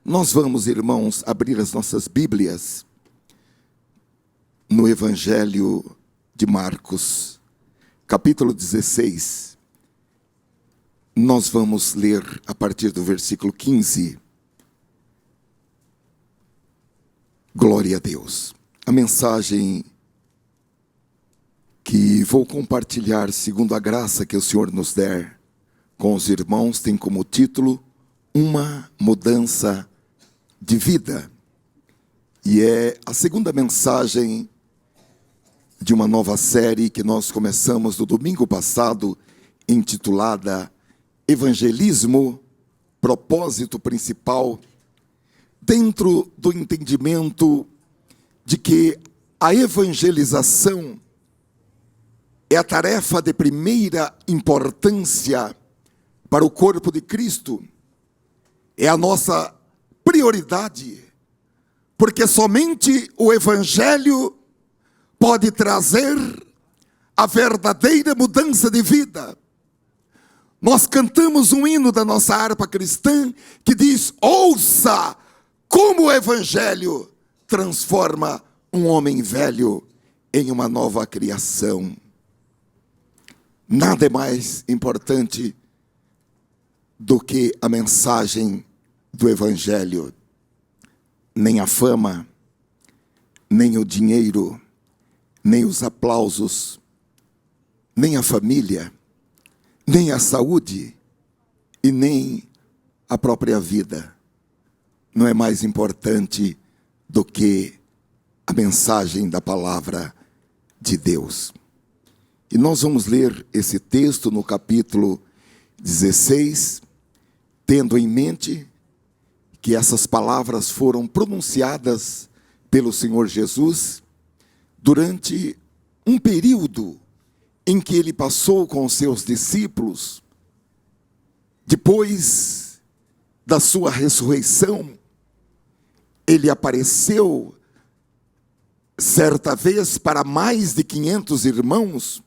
Nós vamos, irmãos, abrir as nossas Bíblias no Evangelho de Marcos, capítulo 16. Nós vamos ler a partir do versículo 15. Glória a Deus. A mensagem que vou compartilhar, segundo a graça que o Senhor nos der com os irmãos, tem como título Uma Mudança de Vida. E é a segunda mensagem de uma nova série que nós começamos no domingo passado, intitulada Evangelismo, propósito principal, dentro do entendimento de que a evangelização é a tarefa de primeira importância para o corpo de Cristo, é a nossa prioridade, porque somente o Evangelho pode trazer a verdadeira mudança de vida. Nós cantamos um hino da nossa harpa cristã que diz: ouça como o Evangelho transforma um homem velho em uma nova criação. Nada é mais importante do que a mensagem do Evangelho. Nem a fama, nem o dinheiro, nem os aplausos, nem a família, nem a saúde e nem a própria vida não é mais importante do que a mensagem da palavra de Deus. E nós vamos ler esse texto no capítulo 16, tendo em mente que essas palavras foram pronunciadas pelo Senhor Jesus durante um período em que ele passou com os seus discípulos, depois da sua ressurreição. Ele apareceu certa vez para mais de 500 irmãos,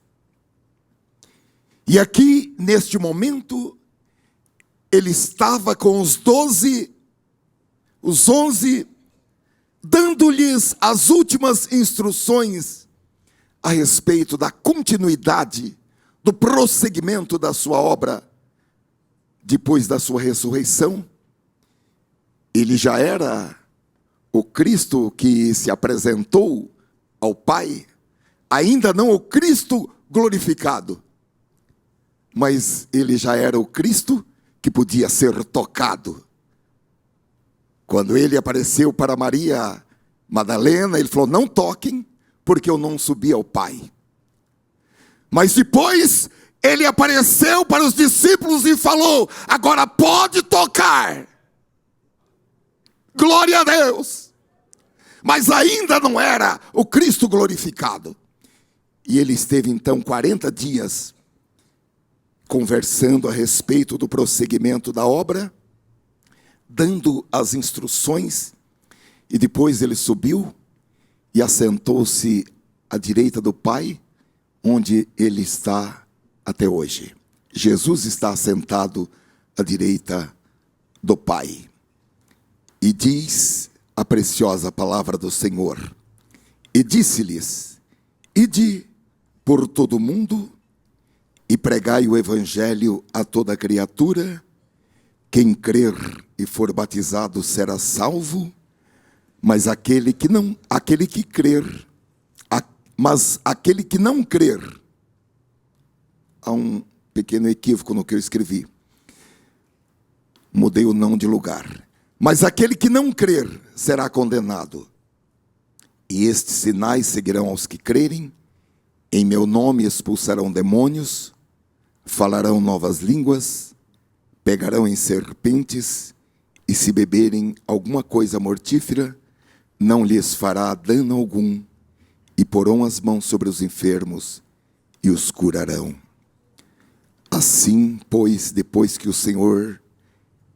e aqui, neste momento, ele estava com os 11, dando-lhes as últimas instruções a respeito da continuidade, do prosseguimento da sua obra. Depois da sua ressurreição, ele já era o Cristo que se apresentou ao Pai, ainda não o Cristo glorificado, mas ele já era o Cristo que podia ser tocado. Quando ele apareceu para Maria Madalena, ele falou: não toquem, porque eu não subi ao Pai. Mas depois ele apareceu para os discípulos e falou: agora pode tocar. Glória a Deus. Mas ainda não era o Cristo glorificado. E ele esteve então 40 dias conversando a respeito do prosseguimento da obra, dando as instruções, e depois ele subiu e assentou-se à direita do Pai, onde ele está até hoje. Jesus está assentado à direita do Pai. E diz a preciosa palavra do Senhor: e disse-lhes: ide por todo o mundo e pregai o Evangelho a toda criatura. Quem crer e for batizado será salvo, mas aquele que não crer, há um pequeno equívoco no que eu escrevi, mudei o não de lugar, mas aquele que não crer será condenado. E estes sinais seguirão aos que crerem: em meu nome expulsarão demônios, falarão novas línguas, pegarão em serpentes, e se beberem alguma coisa mortífera, não lhes fará dano algum, e porão as mãos sobre os enfermos e os curarão. Assim, pois, depois que o Senhor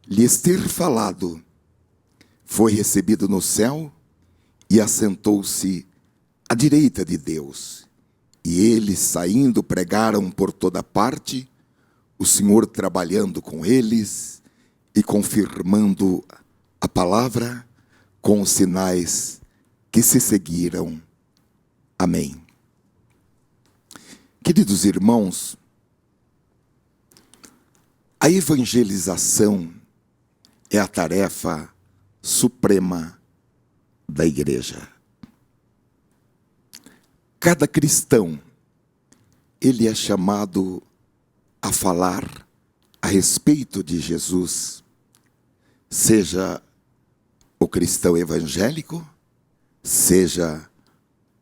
lhes ter falado, foi recebido no céu e assentou-se à direita de Deus. E eles, saindo, pregaram por toda parte, o Senhor trabalhando com eles e confirmando a palavra com os sinais que se seguiram. Amém. Queridos irmãos, a evangelização é a tarefa suprema da igreja. Cada cristão, ele é chamado a falar a respeito de Jesus, seja o cristão evangélico, seja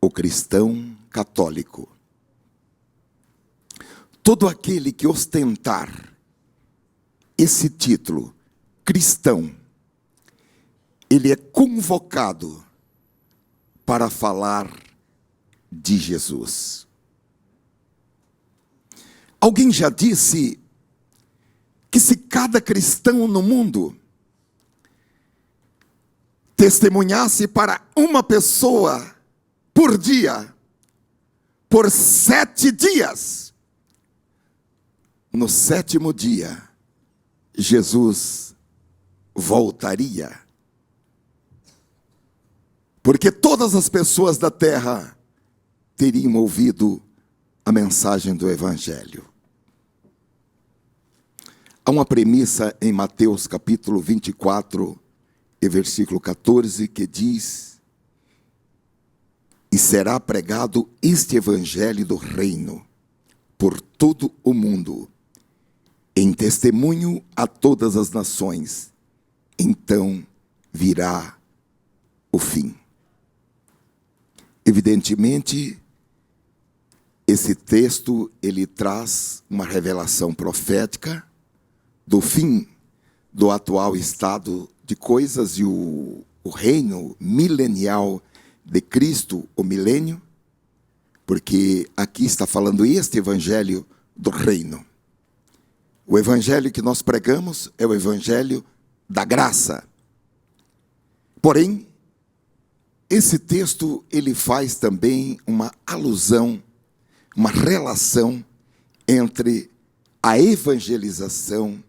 o cristão católico. Todo aquele que ostentar esse título, cristão, ele é convocado para falar de Jesus. Alguém já disse que se cada cristão no mundo testemunhasse para uma pessoa por dia, por 7 dias, no 7º dia, Jesus voltaria. Porque todas as pessoas da terra teriam ouvido a mensagem do Evangelho. Há uma premissa em Mateus capítulo 24 e versículo 14 que diz: e será pregado este Evangelho do reino por todo o mundo, em testemunho a todas as nações, então virá o fim. Evidentemente, esse texto, ele traz uma revelação profética do fim do atual estado de coisas e o reino milenial de Cristo, o milênio, porque aqui está falando este Evangelho do reino. O evangelho que nós pregamos é o evangelho da graça. Porém, esse texto, ele faz também uma alusão, uma relação entre a evangelização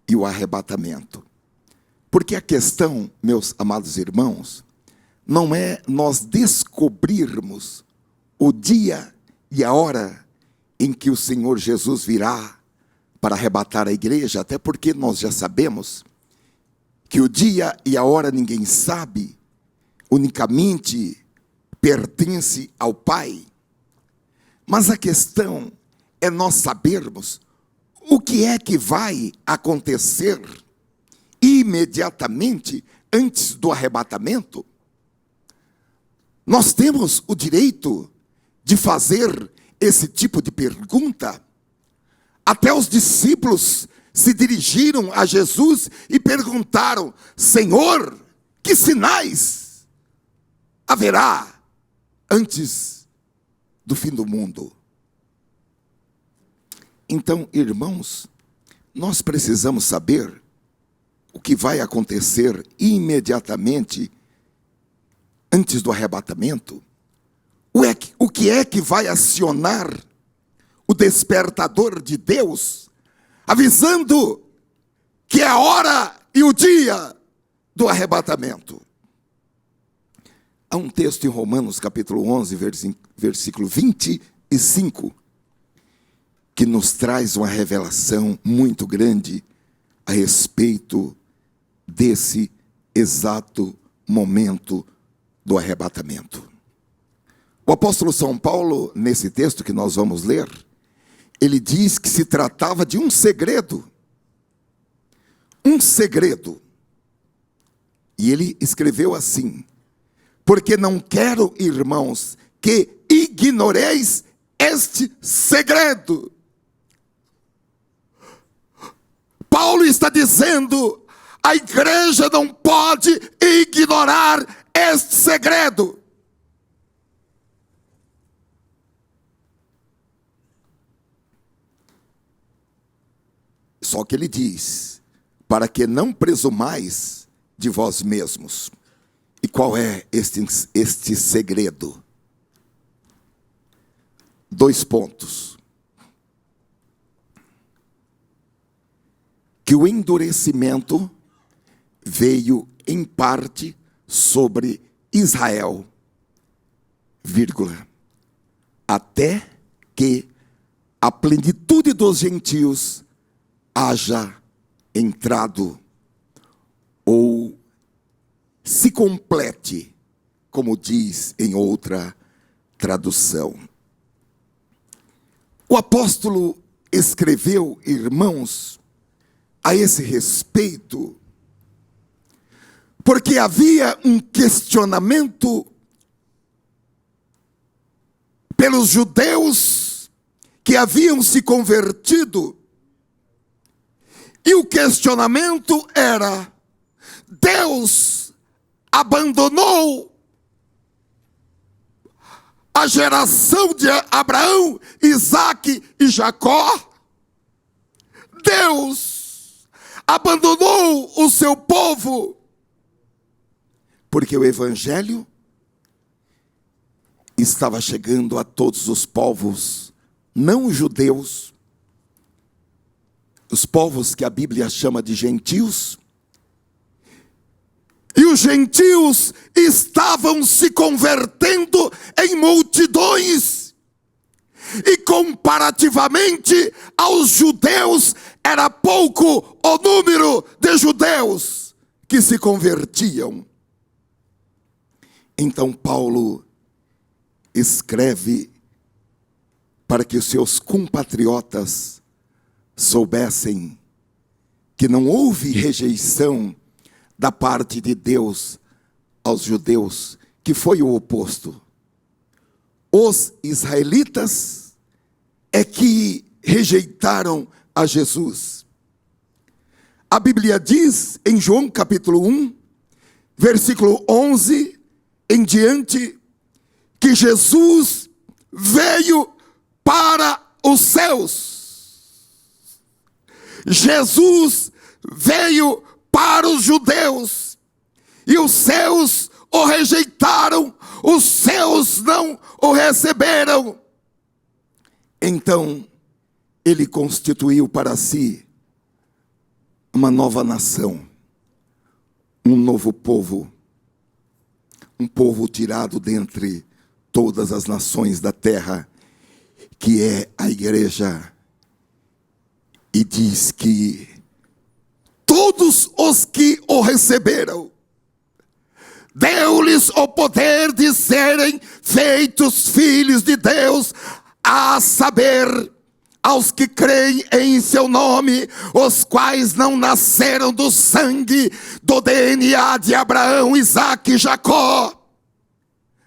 e o arrebatamento. Porque a questão, meus amados irmãos, não é nós descobrirmos o dia e a hora em que o Senhor Jesus virá para arrebatar a igreja, até porque nós já sabemos que o dia e a hora ninguém sabe, unicamente pertence ao Pai. Mas a questão é nós sabermos o que é que vai acontecer imediatamente antes do arrebatamento. Nós temos o direito de fazer esse tipo de pergunta. Até os discípulos se dirigiram a Jesus e perguntaram: Senhor, que sinais haverá antes do fim do mundo? Então, irmãos, nós precisamos saber o que vai acontecer imediatamente antes do arrebatamento. O que é que vai acionar o despertador de Deus, avisando que é a hora e o dia do arrebatamento? Há um texto em Romanos capítulo 11, versículo 25, que nos traz uma revelação muito grande a respeito desse exato momento do arrebatamento. O apóstolo São Paulo, nesse texto que nós vamos ler, ele diz que se tratava de um segredo. Um segredo. E ele escreveu assim: porque não quero, irmãos, que ignoreis este segredo. Paulo está dizendo: a igreja não pode ignorar este segredo. Só que ele diz: para que não presumais de vós mesmos. E qual é este segredo? 2 pontos. Que o endurecimento veio em parte sobre Israel, vírgula, até que a plenitude dos gentios haja entrado, ou se complete, como diz em outra tradução. O apóstolo escreveu, irmãos, a esse respeito, porque havia um questionamento pelos judeus que haviam se convertido, e o questionamento era: Deus abandonou a geração de Abraão, Isaque e Jacó? Deus abandonou o seu povo? Porque o evangelho estava chegando a todos os povos não judeus, os povos que a Bíblia chama de gentios, e os gentios estavam se convertendo em multidões, e comparativamente aos judeus, era pouco o número de judeus que se convertiam. Então Paulo escreve para que os seus compatriotas soubessem que não houve rejeição da parte de Deus aos judeus, que foi o oposto. Os israelitas é que rejeitaram a Jesus. A Bíblia diz em João capítulo 1, versículo 11 em diante, que Jesus veio para os céus. Jesus veio para os judeus, e os céus o rejeitaram, os céus não o receberam. Então, ele constituiu para si uma nova nação, um novo povo, um povo tirado dentre todas as nações da terra, que é a igreja. E diz que todos os que o receberam, deu-lhes o poder de serem feitos filhos de Deus, a saber, aos que creem em seu nome, os quais não nasceram do sangue, do DNA de Abraão, Isaque e Jacó,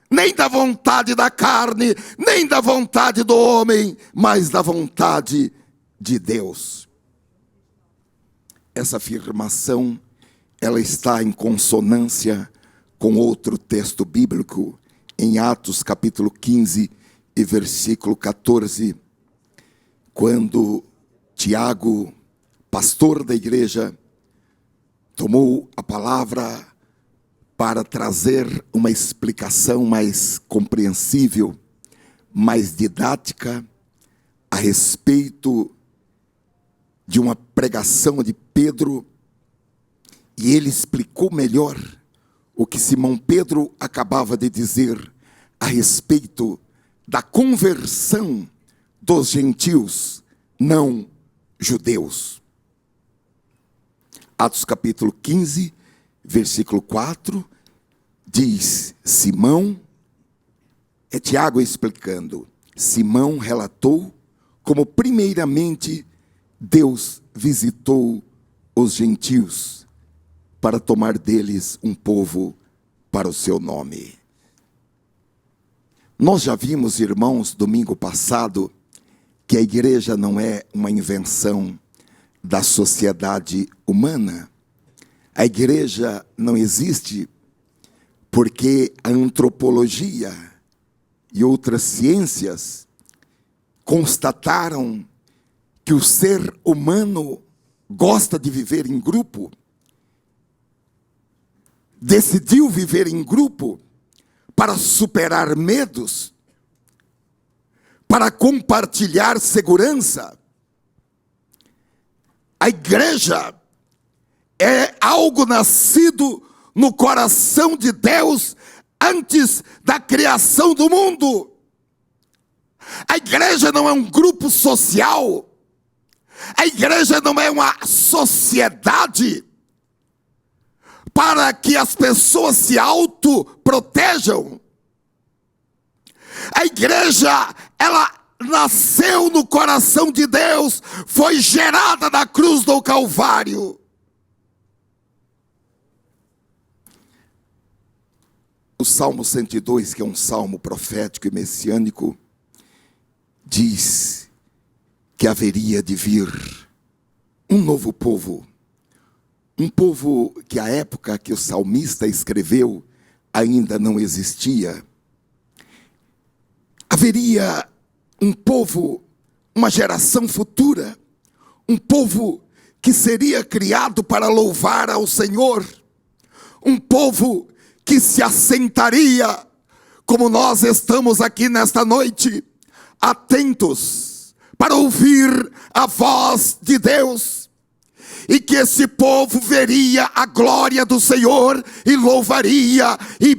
nem da vontade da carne, nem da vontade do homem, mas da vontade de Deus. Essa afirmação, ela está em consonância com outro texto bíblico, em Atos capítulo 15 e versículo 14, quando Tiago, pastor da igreja, tomou a palavra para trazer uma explicação mais compreensível, mais didática, a respeito de uma pregação de Pedro, e ele explicou melhor o que Simão Pedro acabava de dizer a respeito da conversão dos gentios não judeus. Atos capítulo 15, versículo 4, diz: Simão, é Tiago explicando, Simão relatou como primeiramente Deus visitou os gentios para tomar deles um povo para o seu nome. Nós já vimos, irmãos, domingo passado, que a igreja não é uma invenção da sociedade humana. A igreja não existe porque a antropologia e outras ciências constataram que o ser humano gosta de viver em grupo, decidiu viver em grupo para superar medos, para compartilhar segurança. A igreja é algo nascido no coração de Deus antes da criação do mundo. A igreja não é um grupo social. A igreja não é uma sociedade para que as pessoas se autoprotejam. A igreja, ela nasceu no coração de Deus, foi gerada na cruz do Calvário. O Salmo 102, que é um salmo profético e messiânico, diz que haveria de vir um novo povo. Um povo que a época que o salmista escreveu ainda não existia. Haveria um povo, uma geração futura, um povo que seria criado para louvar ao Senhor, um povo que se assentaria, como nós estamos aqui nesta noite, atentos para ouvir a voz de Deus, e que esse povo veria a glória do Senhor e louvaria e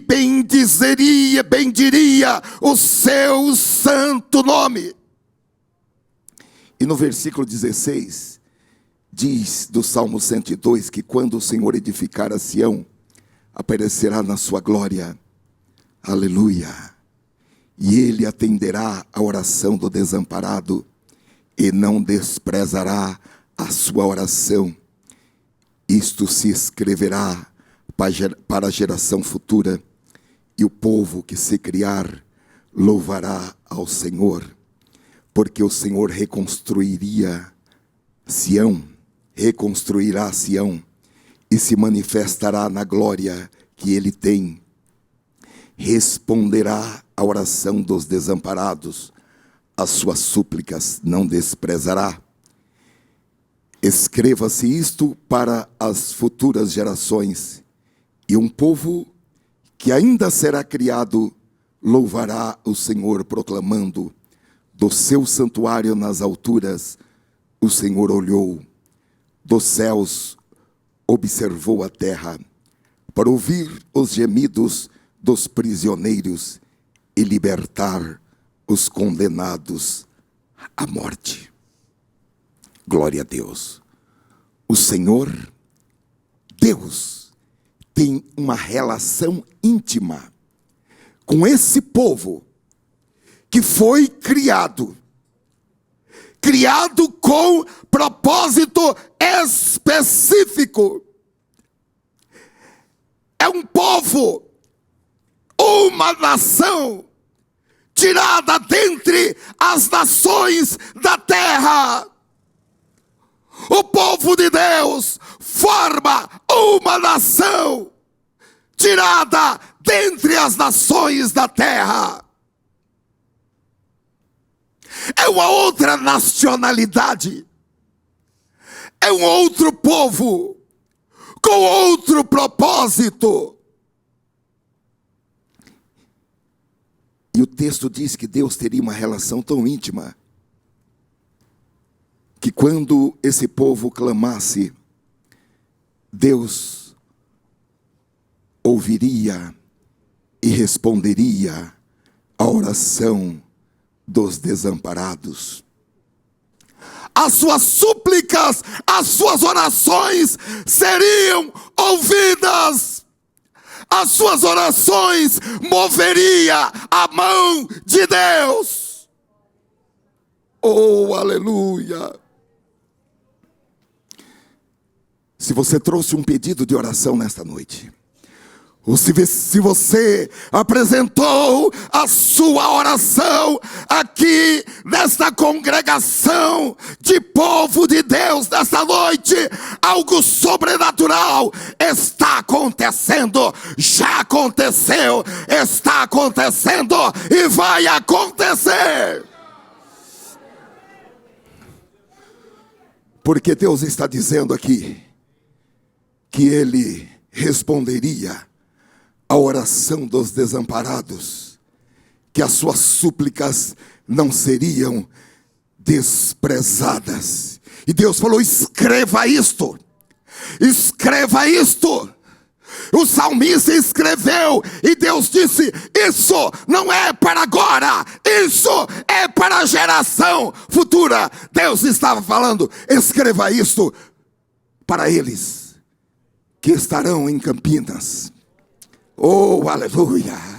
bendiria o seu santo nome. E no versículo 16 diz do Salmo 102 que quando o Senhor edificar a Sião, aparecerá na sua glória, aleluia, e ele atenderá a oração do desamparado e não desprezará a sua oração. Isto se escreverá para a geração futura, e o povo que se criar louvará ao Senhor, porque o Senhor reconstruirá Sião, e se manifestará na glória que ele tem. Responderá à oração dos desamparados, as suas súplicas não desprezará. Escreva-se isto para as futuras gerações, e um povo que ainda será criado louvará o Senhor, proclamando: do seu santuário nas alturas o Senhor olhou, dos céus observou a terra, para ouvir os gemidos dos prisioneiros e libertar os condenados à morte. Glória a Deus. O Senhor, Deus, tem uma relação íntima com esse povo que foi criado com propósito específico. É um povo, uma nação, tirada dentre as nações da terra. O povo de Deus forma uma nação, tirada dentre as nações da terra. É uma outra nacionalidade, é um outro povo, com outro propósito. E o texto diz que Deus teria uma relação tão íntima, que quando esse povo clamasse, Deus ouviria e responderia a oração dos desamparados. As suas súplicas, as suas orações seriam ouvidas. As suas orações moveria a mão de Deus. Oh, aleluia! Se você trouxe um pedido de oração nesta noite, ou se você apresentou a sua oração aqui nesta congregação de povo de Deus nesta noite, algo sobrenatural está acontecendo, já aconteceu, está acontecendo e vai acontecer. Porque Deus está dizendo aqui que Ele responderia a oração dos desamparados, que as suas súplicas não seriam desprezadas. E Deus falou: escreva isto escreva isto. O salmista escreveu e Deus disse: isso não é para agora, isso é para a geração futura. Deus estava falando: escreva isto para eles que estarão em Campinas. Oh, aleluia!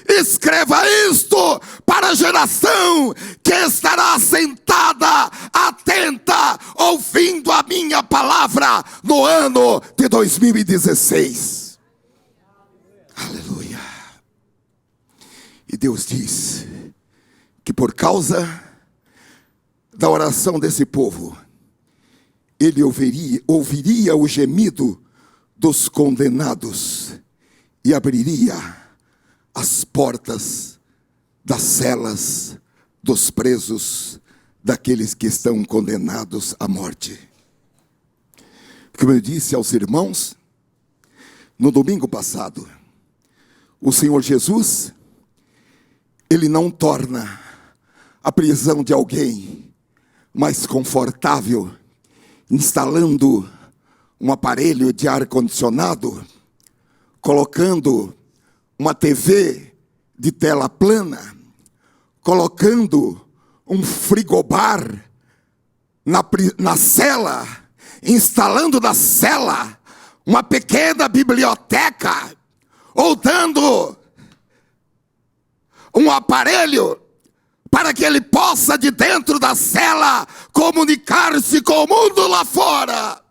Escreva isto para a geração que estará sentada, atenta, ouvindo a minha palavra no ano de 2016. Aleluia. E Deus diz que por causa da oração desse povo, Ele ouviria o gemido dos condenados e abriria as portas das celas dos presos, daqueles que estão condenados à morte. Como eu disse aos irmãos, no domingo passado, o Senhor Jesus, Ele não torna a prisão de alguém mais confortável, instalando um aparelho de ar-condicionado, colocando uma TV de tela plana, colocando um frigobar na cela, instalando na cela uma pequena biblioteca, ou dando um aparelho para que ele possa de dentro da cela comunicar-se com o mundo lá fora.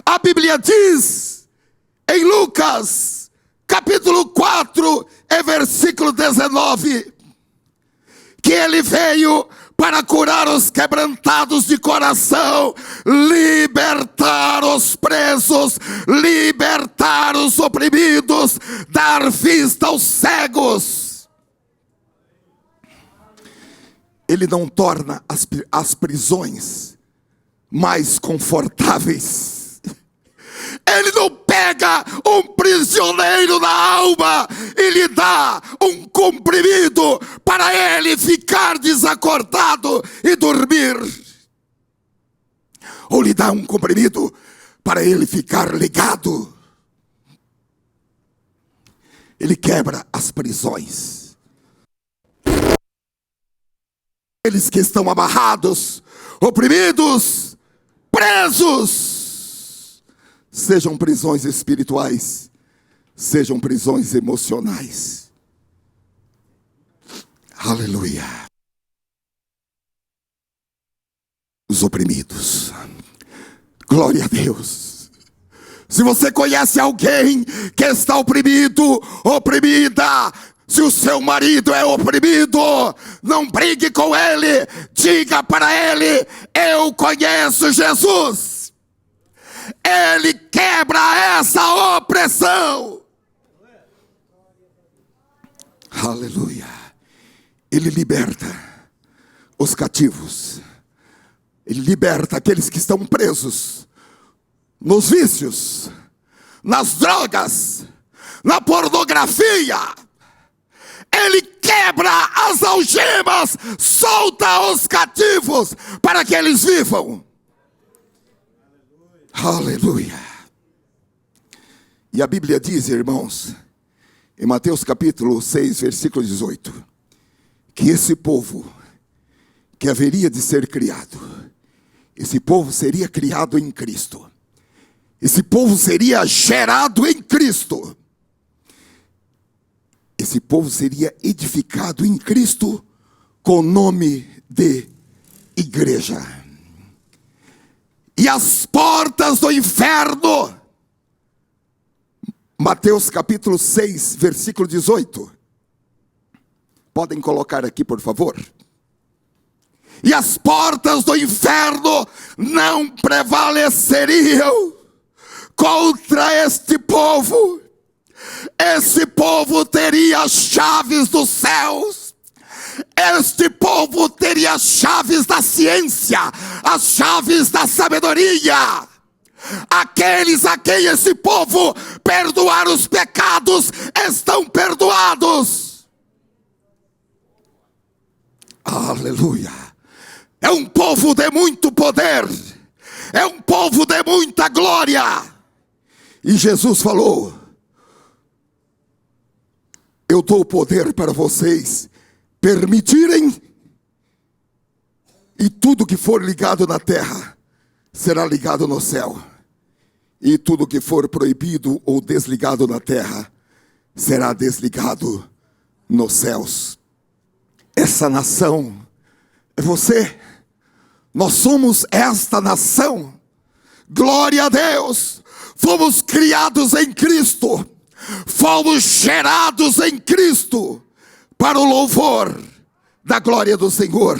A Bíblia diz em Lucas, capítulo 4, versículo 19, que Ele veio para curar os quebrantados de coração, libertar os presos, libertar os oprimidos, dar vista aos cegos. Ele não torna as prisões mais confortáveis. Ele não pega um prisioneiro na alma e lhe dá um comprimido para ele ficar desacordado e dormir. Ou lhe dá um comprimido para ele ficar ligado. Ele quebra as prisões. Aqueles que estão amarrados, oprimidos, presos, sejam prisões espirituais, sejam prisões emocionais. Aleluia. Os oprimidos. Glória a Deus. Se você conhece alguém que está oprimido, oprimida, se o seu marido é oprimido, não brigue com ele, diga para ele: eu conheço Jesus. Ele quebra essa opressão. Aleluia. Ele liberta os cativos. Ele liberta aqueles que estão presos nos vícios, nas drogas, na pornografia. Ele quebra as algemas, solta os cativos para que eles vivam. Aleluia. E a Bíblia diz, irmãos, em Mateus capítulo 6, versículo 18, que esse povo que haveria de ser criado, esse povo seria criado em Cristo. Esse povo seria gerado em Cristo. Esse povo seria edificado em Cristo com o nome de igreja. E as portas do inferno, Mateus capítulo 6, versículo 18. Podem colocar aqui, por favor. E as portas do inferno não prevaleceriam contra este povo. Esse povo teria as chaves dos céus. Este povo teria as chaves da ciência, as chaves da sabedoria. Aqueles a quem esse povo perdoar os pecados estão perdoados. Aleluia. É um povo de muito poder. é um povo de muita glória. E Jesus falou: eu dou poder para vocês permitirem, e tudo que for ligado na terra será ligado no céu, e tudo que for proibido ou desligado na terra será desligado nos céus. Essa nação é você. Nós somos esta nação. Glória a Deus. Fomos criados em Cristo. Fomos gerados em Cristo para o louvor da glória do Senhor.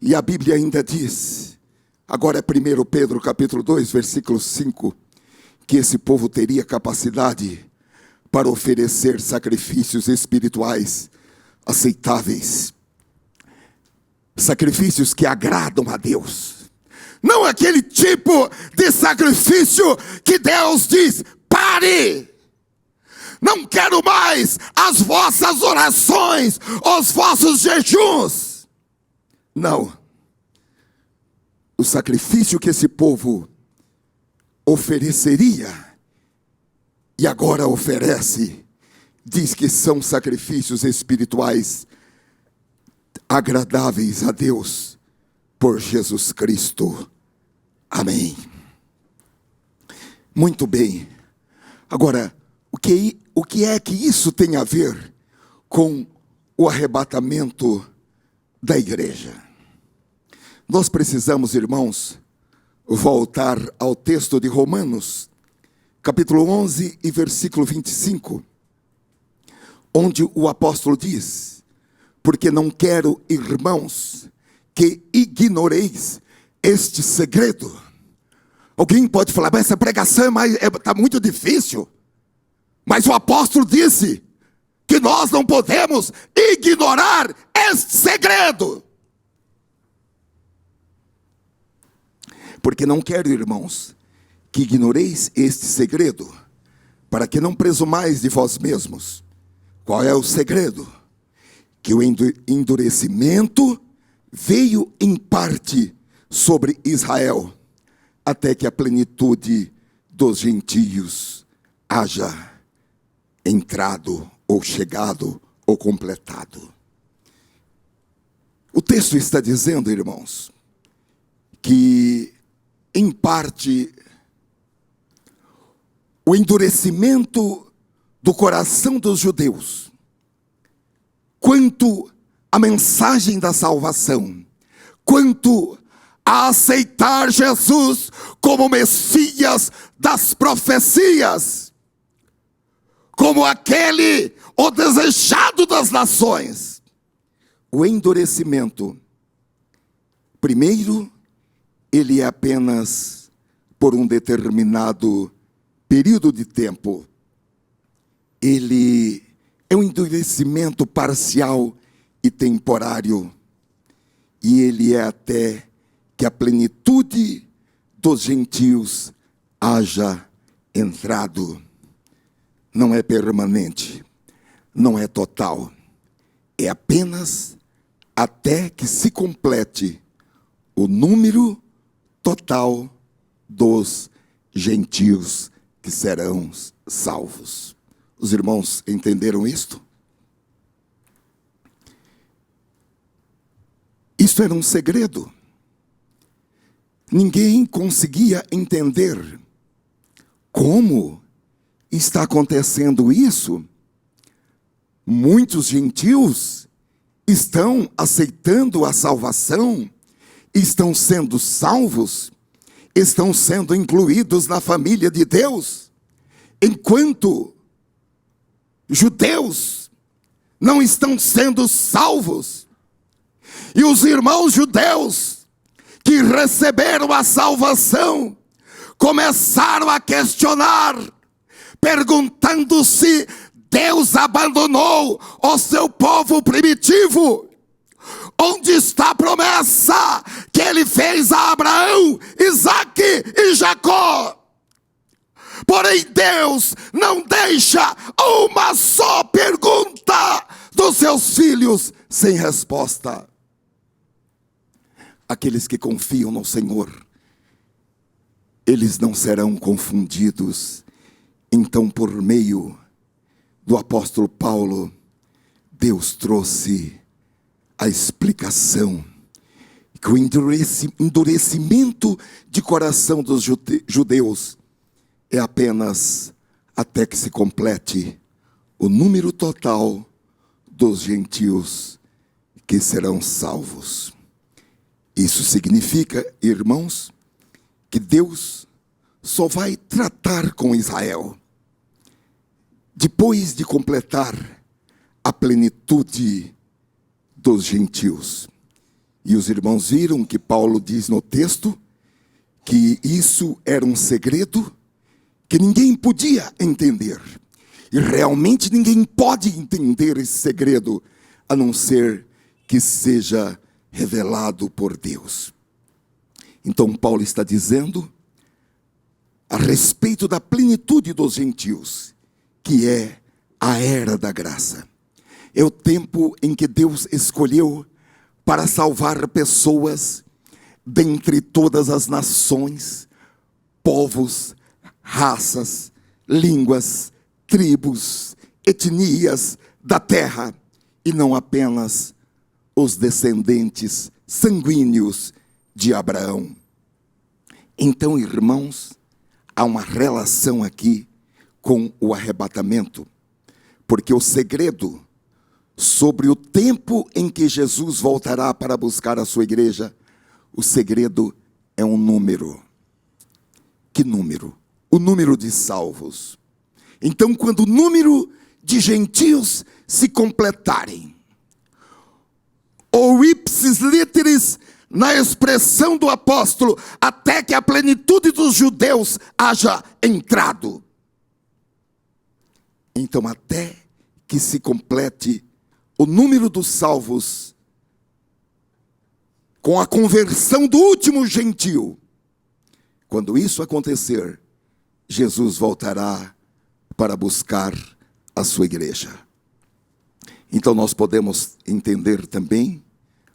E a Bíblia ainda diz, agora é 1 Pedro capítulo 2, versículo 5, que esse povo teria capacidade para oferecer sacrifícios espirituais aceitáveis. Sacrifícios que agradam a Deus. Não aquele tipo de sacrifício que Deus diz: pare! Não quero mais as vossas orações, os vossos jejuns. Não. O sacrifício que esse povo ofereceria, e agora oferece, diz que são sacrifícios espirituais agradáveis a Deus por Jesus Cristo. Amém. Muito bem. Agora, o que é que isso tem a ver com o arrebatamento da igreja? Nós precisamos, irmãos, voltar ao texto de Romanos, capítulo 11 e versículo 25, onde o apóstolo diz: porque não quero, irmãos, que ignoreis este segredo. Alguém pode falar: mas essa pregação está muito difícil. Mas o apóstolo disse que nós não podemos ignorar este segredo. Porque não quero, irmãos, que ignoreis este segredo, para que não presumais de vós mesmos. Qual é o segredo? Que o endurecimento veio em parte sobre Israel, até que a plenitude dos gentios haja entrado, ou chegado, ou completado. O texto está dizendo, irmãos, que em parte o endurecimento do coração dos judeus quanto à mensagem da salvação, quanto a aceitar Jesus como Messias das profecias, como aquele, o desejado das nações. O endurecimento, primeiro, ele é apenas por um determinado período de tempo. Ele é um endurecimento parcial e temporário. E ele é até que a plenitude dos gentios haja entrado. Não é permanente, não é total. É apenas até que se complete o número total dos gentios que serão salvos. Os irmãos entenderam isto? Isso era um segredo. Ninguém conseguia entender como está acontecendo isso. Muitos gentios estão aceitando a salvação, estão sendo salvos, estão sendo incluídos na família de Deus, enquanto judeus não estão sendo salvos. E os irmãos judeus que receberam a salvação começaram a questionar, perguntando se Deus abandonou o seu povo primitivo. Onde está a promessa que ele fez a Abraão, Isaque e Jacó? Porém, Deus não deixa uma só pergunta dos seus filhos sem resposta. Aqueles que confiam no Senhor eles não serão confundidos. Então, por meio do apóstolo Paulo, Deus trouxe a explicação que o endurecimento de coração dos judeus é apenas até que se complete o número total dos gentios que serão salvos. Isso significa, irmãos, que Deus só vai tratar com Israel depois de completar a plenitude dos gentios. E os irmãos viram que Paulo diz no texto que isso era um segredo que ninguém podia entender. E realmente ninguém pode entender esse segredo, a não ser que seja revelado por Deus. Então Paulo está dizendo a respeito da plenitude dos gentios, que é a era da graça. É o tempo em que Deus escolheu para salvar pessoas dentre todas as nações, povos, raças, línguas, tribos, etnias da terra, e não apenas os descendentes sanguíneos de Abraão. Então, irmãos, há uma relação aqui com o arrebatamento, porque o segredo sobre o tempo em que Jesus voltará para buscar a sua igreja, o segredo é um número. Que número? O número de salvos. Então, quando o número de gentios se completarem, ou ipsis literis, na expressão do apóstolo, até que a plenitude dos judeus haja entrado. Então, até que se complete o número dos salvos, com a conversão do último gentio, quando isso acontecer, Jesus voltará para buscar a sua igreja. Então nós podemos entender também,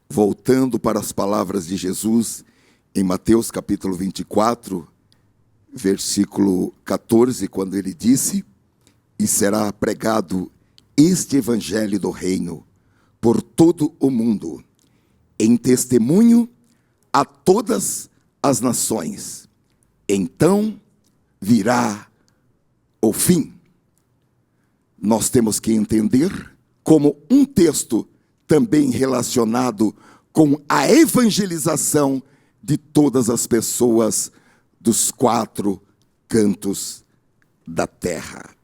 voltando para as palavras de Jesus, em Mateus capítulo 24, versículo 14, quando ele disse: e será pregado este evangelho do reino por todo o mundo, em testemunho a todas as nações. Então virá o fim. Nós temos que entender como um texto também relacionado com a evangelização de todas as pessoas dos quatro cantos da terra.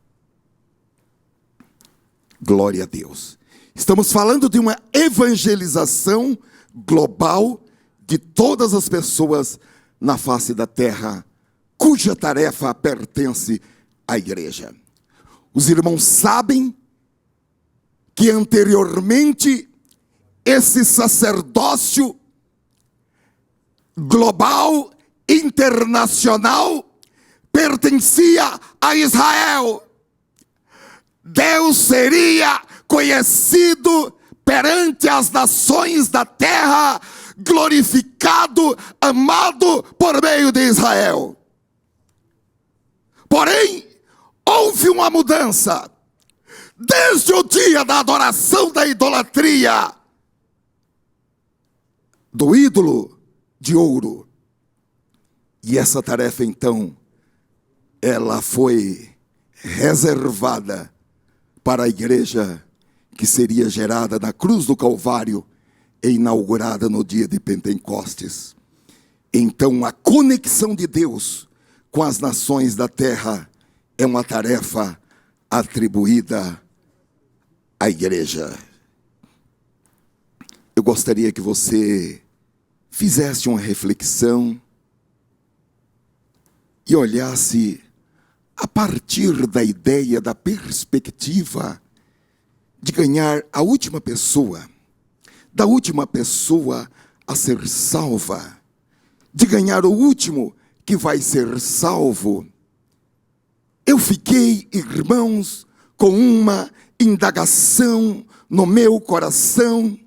Glória a Deus. Estamos falando de uma evangelização global de todas as pessoas na face da terra, cuja tarefa pertence à igreja. Os irmãos sabem que anteriormente esse sacerdócio global, internacional, pertencia a Israel. Deus seria conhecido perante as nações da terra, glorificado, amado por meio de Israel. Porém, houve uma mudança. Desde o dia da adoração da idolatria, do ídolo de ouro. E essa tarefa, então, ela foi reservada para a igreja que seria gerada na cruz do Calvário e inaugurada no dia de Pentecostes. Então, a conexão de Deus com as nações da terra é uma tarefa atribuída à igreja. Eu gostaria que você fizesse uma reflexão e olhasse a partir da ideia, da perspectiva de ganhar a última pessoa, da última pessoa a ser salva, de ganhar o último que vai ser salvo. Eu fiquei, irmãos, com uma indagação no meu coração: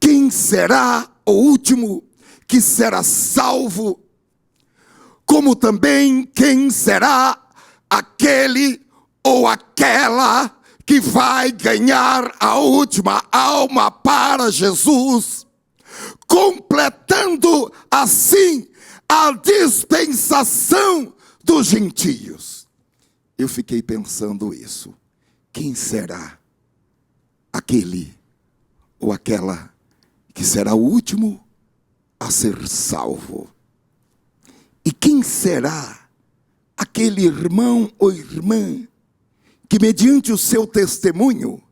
quem será o último que será salvo? como também quem será aquele ou aquela que vai ganhar a última alma para Jesus, completando assim a dispensação dos gentios. Eu fiquei pensando isso. Quem será aquele ou aquela que será o último a ser salvo? E quem será aquele irmão ou irmã que, mediante o seu testemunho,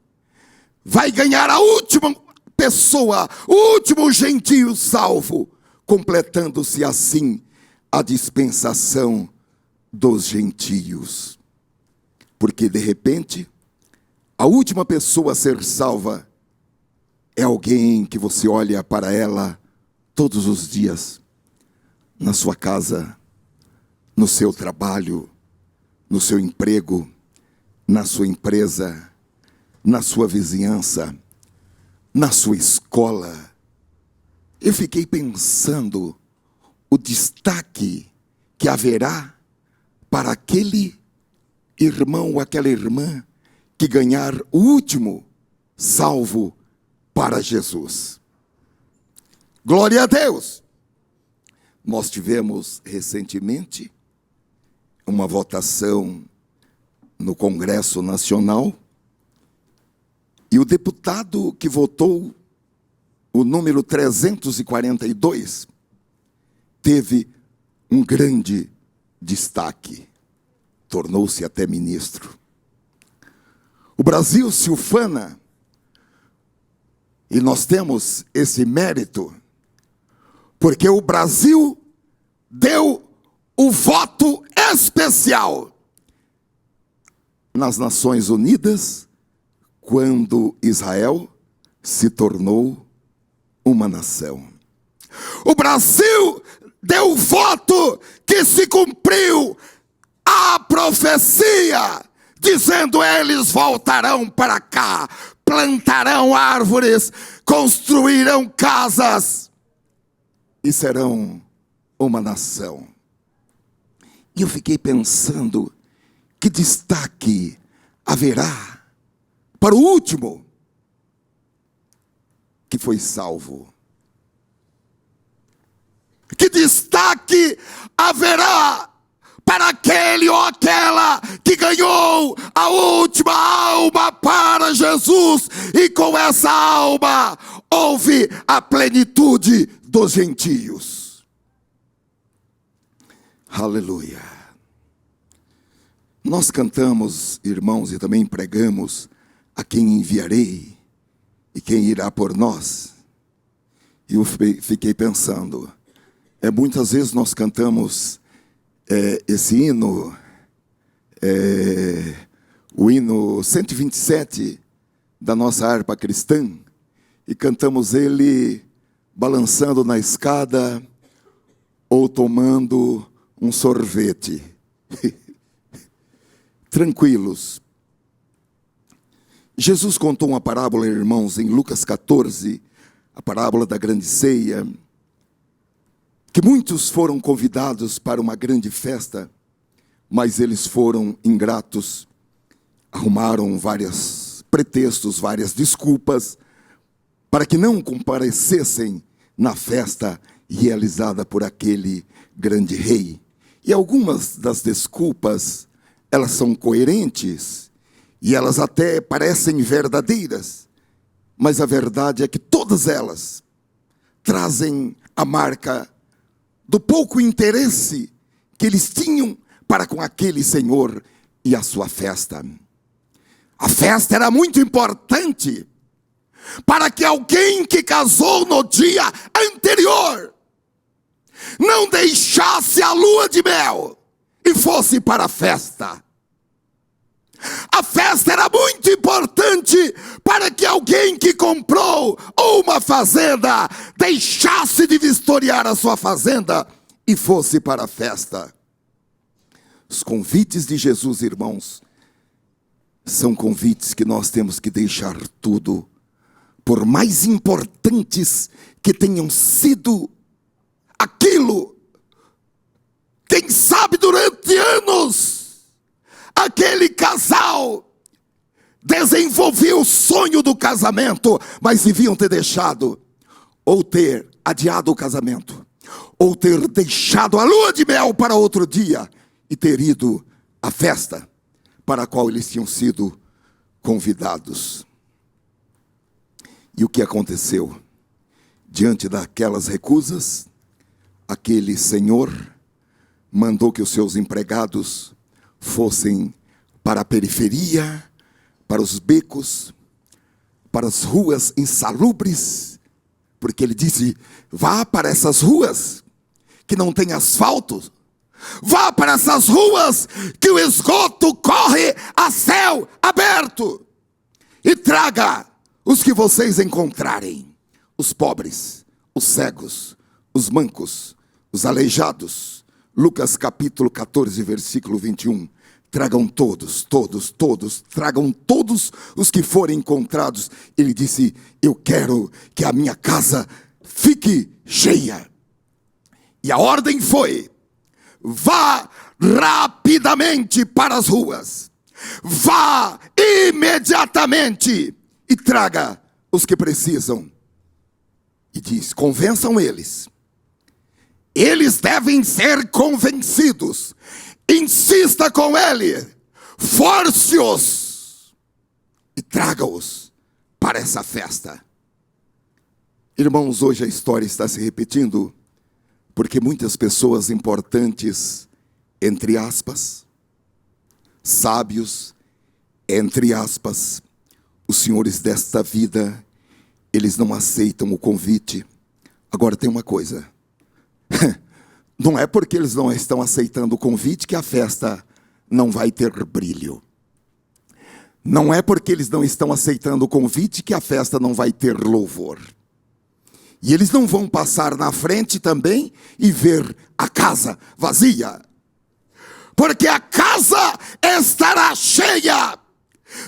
vai ganhar a última pessoa, o último gentio salvo, completando-se assim a dispensação dos gentios? Porque, de repente, a última pessoa a ser salva é alguém que você olha para ela todos os dias, na sua casa, no seu trabalho, no seu emprego, na sua empresa, na sua vizinhança, na sua escola. Eu fiquei pensando o destaque que haverá para aquele irmão ou aquela irmã que ganhar o último salvo para Jesus. Glória a Deus! Nós tivemos recentemente uma votação no Congresso Nacional e o deputado que votou o número 342 teve um grande destaque, tornou-se até ministro. O Brasil se ufana, e nós temos esse mérito, porque o Brasil deu o voto especial nas Nações Unidas, quando Israel se tornou uma nação. O Brasil deu o voto que se cumpriu a profecia, dizendo: eles voltarão para cá, plantarão árvores, construirão casas e serão uma nação. E eu fiquei pensando, que destaque haverá para o último que foi salvo? Que destaque haverá para aquele ou aquela que ganhou a última alma para Jesus, e com essa alma houve a plenitude dos gentios? Aleluia! Nós cantamos, irmãos, e também pregamos: a quem enviarei e quem irá por nós? E eu fiquei pensando, muitas vezes nós cantamos esse hino, o hino 127 da nossa harpa cristã, e cantamos ele balançando na escada ou tomando um sorvete. Tranquilos. Jesus contou uma parábola, irmãos, em Lucas 14, a parábola da grande ceia, que muitos foram convidados para uma grande festa, mas eles foram ingratos, arrumaram vários pretextos, várias desculpas, para que não comparecessem na festa realizada por aquele grande rei. E algumas das desculpas, elas são coerentes, e elas até parecem verdadeiras, mas a verdade é que todas elas trazem a marca do pouco interesse que eles tinham para com aquele Senhor e a sua festa. A festa era muito importante para que alguém que casou no dia anterior não deixasse a lua de mel e fosse para a festa. A festa era muito importante para que alguém que comprou uma fazenda deixasse de vistoriar a sua fazenda e fosse para a festa. Os convites de Jesus, irmãos, são convites que nós temos que deixar tudo, por mais importantes que tenham sido aquilo, tem sabe, durante anos, aquele casal desenvolveu o sonho do casamento, mas deviam ter deixado, ou ter adiado o casamento, ou ter deixado a lua de mel para outro dia, e ter ido à festa para a qual eles tinham sido convidados. E o que aconteceu? Diante daquelas recusas, aquele senhor mandou que os seus empregados fossem para a periferia, para os becos, para as ruas insalubres, porque ele disse: vá para essas ruas que não tem asfalto, vá para essas ruas que o esgoto corre a céu aberto, e traga os que vocês encontrarem, os pobres, os cegos, os mancos, os aleijados. Lucas capítulo 14, versículo 21. Tragam todos, tragam todos os que forem encontrados. Ele disse: eu quero que a minha casa fique cheia. E a ordem foi: vá rapidamente para as ruas, vá imediatamente e traga os que precisam. E diz: convençam eles. Eles devem ser convencidos. Insista com ele, force-os e traga-os para essa festa. Irmãos, hoje a história está se repetindo, porque muitas pessoas importantes, entre aspas, sábios, entre aspas, os senhores desta vida, eles não aceitam o convite. Agora tem uma coisa: não é porque eles não estão aceitando o convite que a festa não vai ter brilho. Não é porque eles não estão aceitando o convite que a festa não vai ter louvor. E eles não vão passar na frente também e ver a casa vazia, porque a casa estará cheia,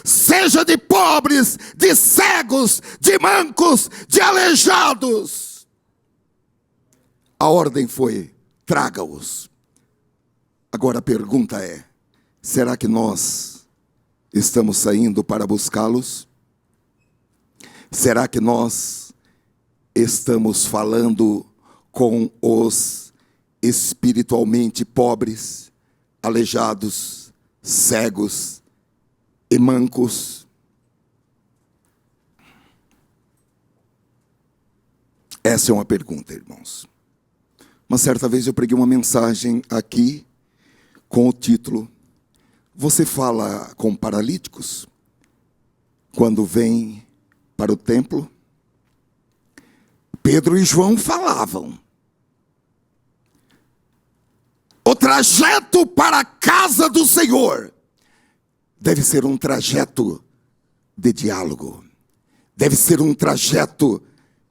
seja de pobres, de cegos, de mancos, de aleijados. A ordem foi: traga-os. Agora a pergunta é: será que nós estamos saindo para buscá-los? Será que nós estamos falando com os espiritualmente pobres, aleijados, cegos e mancos? Essa é uma pergunta, irmãos. Uma certa vez eu preguei uma mensagem aqui com o título: você fala com paralíticos quando vem para o templo? Pedro e João falavam. O trajeto para a casa do Senhor deve ser um trajeto de diálogo, deve ser um trajeto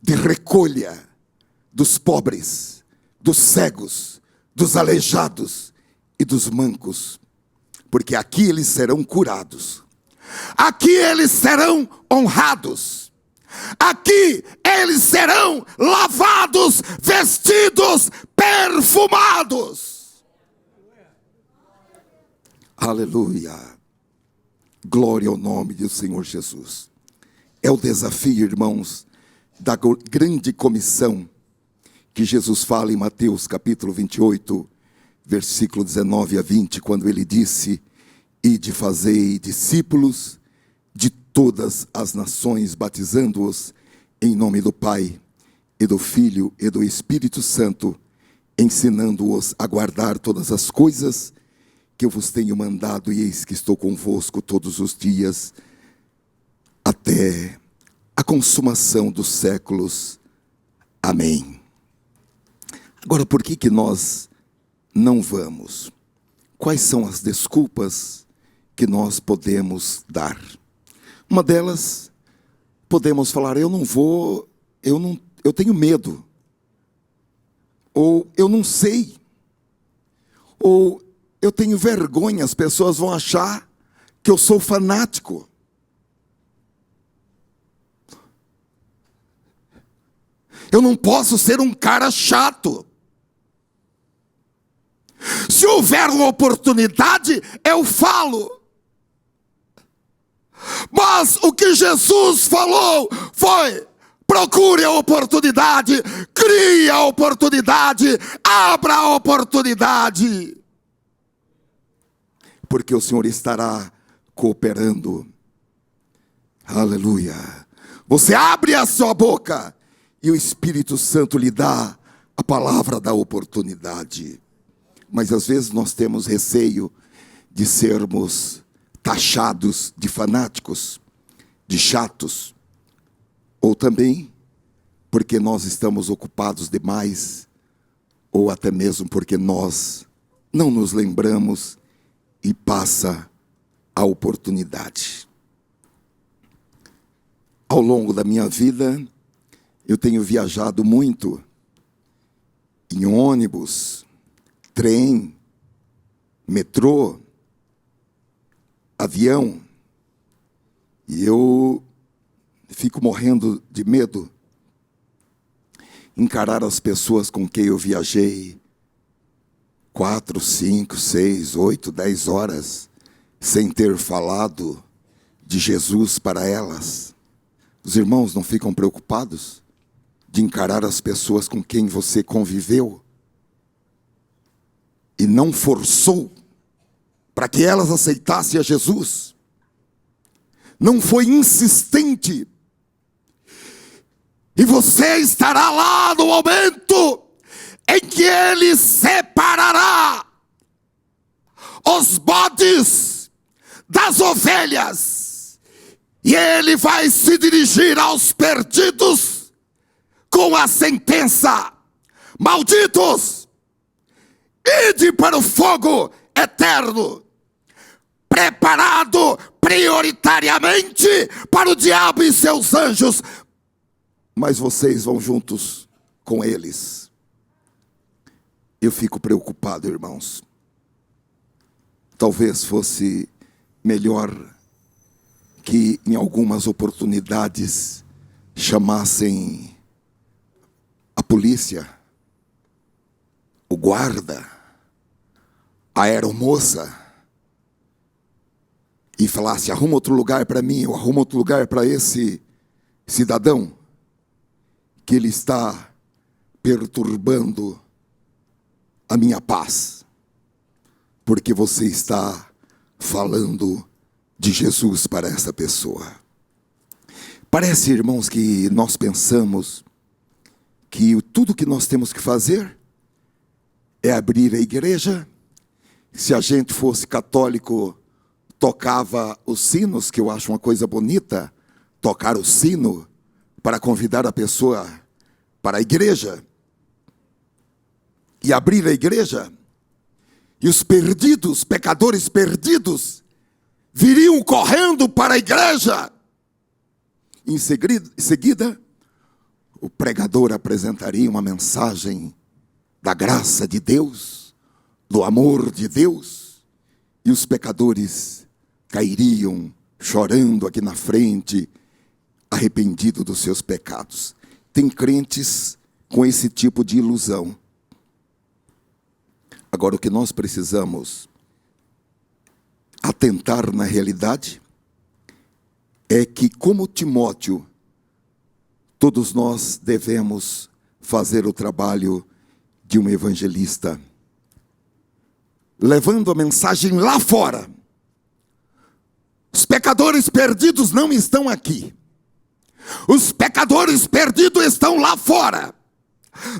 de recolha dos pobres, dos cegos, dos aleijados e dos mancos, porque aqui eles serão curados, aqui eles serão honrados, aqui eles serão lavados, vestidos, perfumados. Aleluia, glória ao nome do Senhor Jesus. É o desafio, irmãos, da grande comissão que Jesus fala em Mateus capítulo 28, versículo 19 a 20, quando ele disse: ide fazei discípulos de todas as nações, batizando-os em nome do Pai, e do Filho, e do Espírito Santo, ensinando-os a guardar todas as coisas que eu vos tenho mandado, e eis que estou convosco todos os dias, até a consumação dos séculos. Amém. Agora, por que nós não vamos? Quais são as desculpas que nós podemos dar? Uma delas, podemos falar: eu não vou, eu tenho medo, ou eu não sei, ou eu tenho vergonha, as pessoas vão achar que eu sou fanático. Eu não posso ser um cara chato. Se houver uma oportunidade, eu falo. Mas o que Jesus falou foi: procure a oportunidade, crie a oportunidade, abra a oportunidade. Porque o Senhor estará cooperando. Aleluia. Você abre a sua boca e o Espírito Santo lhe dá a palavra da oportunidade. Mas às vezes nós temos receio de sermos taxados de fanáticos, de chatos, ou também porque nós estamos ocupados demais, ou até mesmo porque nós não nos lembramos e passa a oportunidade. Ao longo da minha vida, eu tenho viajado muito em ônibus, trem, metrô, avião, e eu fico morrendo de medo encarar as pessoas com quem eu viajei 4, 5, 6, 8, 10 horas sem ter falado de Jesus para elas. Os irmãos não ficam preocupados de encarar as pessoas com quem você conviveu e não forçou para que elas aceitassem a Jesus? Não foi insistente. E você estará lá no momento em que Ele separará os bodes das ovelhas. E Ele vai se dirigir aos perdidos com a sentença: malditos, ide para o fogo eterno, preparado prioritariamente para o diabo e seus anjos. Mas vocês vão juntos com eles. Eu fico preocupado, irmãos. Talvez fosse melhor que em algumas oportunidades chamassem a polícia, o guarda, a aeromoça, e falasse: arruma outro lugar para mim, ou arruma outro lugar para esse cidadão, que ele está perturbando a minha paz, porque você está falando de Jesus para essa pessoa. Parece, irmãos, que nós pensamos que tudo que nós temos que fazer é abrir a igreja. Se a gente fosse católico, tocava os sinos, que eu acho uma coisa bonita, tocar o sino para convidar a pessoa para a igreja, e abrir a igreja, e os perdidos, pecadores perdidos, viriam correndo para a igreja. Em seguida, o pregador apresentaria uma mensagem da graça de Deus, do amor de Deus, e os pecadores cairiam chorando aqui na frente, arrependido dos seus pecados. Tem crentes com esse tipo de ilusão. Agora, o que nós precisamos atentar na realidade é que, como Timóteo, todos nós devemos fazer o trabalho de um evangelista, levando a mensagem lá fora. Os pecadores perdidos não estão aqui. Os pecadores perdidos estão lá fora.